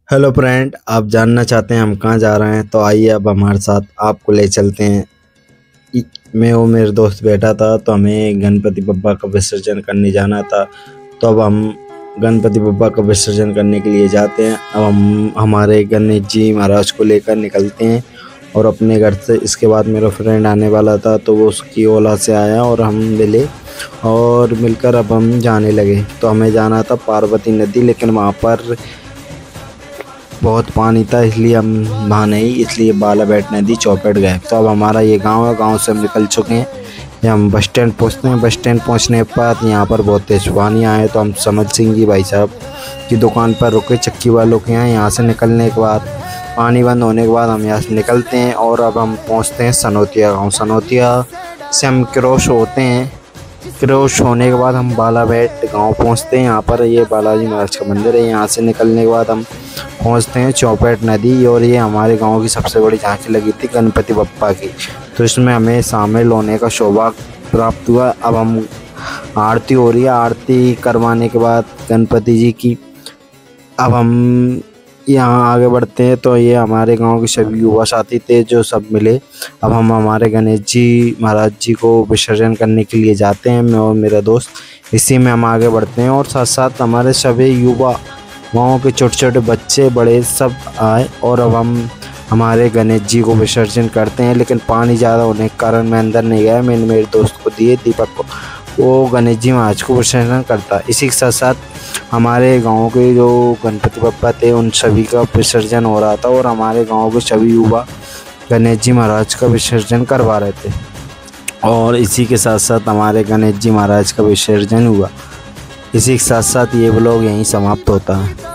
Hello friend, आप जानना चाहते हैं हम कहाँ जा रहे हैं? तो आइए अब हमारे साथ आपको ले चलते हैं। मैं और मेरे दोस्त बैठा था तो हमें गणपति बप्पा का विसर्जन करने जाना था। तो अब हम गणपति बप्पा का विसर्जन करने के लिए जाते हैं। अब हम हमारे गणेश जी महाराज को लेकर निकलते हैं और अपने घर से। इसके बाद मेरा फ्रेंड आने वाला था तो वो उसकी ओला से आया और हम मिले और मिलकर अब हम जाने लगे। तो हमें जाना था पार्वती नदी, लेकिन वहाँ पर बहुत पानी था इसलिए हम वहाँ नहीं, इसलिए बालाघाट नदी चौपट गए। तो अब हमारा ये गांव है, गांव से हम निकल चुके हैं। ये हम बस स्टैंड पहुँचते हैं। बस स्टैंड पहुँचने के बाद यहाँ पर बहुत तेज पानी आए तो हम समझ सिंह जी भाई साहब की दुकान पर रुके, चक्की वालों के यहाँ। यहाँ से निकलने के बाद पानी बंद होने के बाद हम यहाँ से निकलते हैं और अब हम पहुँचते हैं सनौतिया गाँव। सनौतिया से हम क्रॉस होते हैं। क्रॉस होने के बाद हम बालाघाट गांव पहुंचते हैं। यहाँ पर ये बालाजी महाराज का मंदिर है। यहाँ से निकलने के बाद हम पहुंचते हैं चौपट नदी, और ये हमारे गांव की सबसे बड़ी झांकी लगी थी गणपति बप्पा की, तो इसमें हमें शामिल होने का सौभाग्य प्राप्त हुआ। अब हम आरती हो रही है, आरती करवाने के बाद गणपति जी की अब हम यहाँ आगे बढ़ते हैं। तो ये हमारे गांव के सभी युवा साथी थे जो सब मिले। अब हम हमारे गणेश जी महाराज जी को विसर्जन करने के लिए जाते हैं, मैं और मेरा दोस्त। इसी में हम आगे बढ़ते हैं और साथ साथ हमारे सभी युवा, गाँव के छोटे छोटे बच्चे बड़े सब आए और अब हम हमारे गणेश जी को विसर्जन करते हैं। लेकिन पानी ज़्यादा होने के कारण मैं अंदर नहीं गया। मैंने मेरे दोस्त को दिए, दीपक को, वो गणेश जी महाराज को विसर्जन करता। इसी के साथ साथ हमारे गांव के जो गणपति बप्पा थे उन सभी का विसर्जन हो रहा था और हमारे गांव के सभी युवा गणेश जी महाराज का विसर्जन करवा रहे थे। और इसी के साथ साथ हमारे गणेश जी महाराज का विसर्जन हुआ। इसी के साथ साथ ये व्लॉग यहीं समाप्त होता है।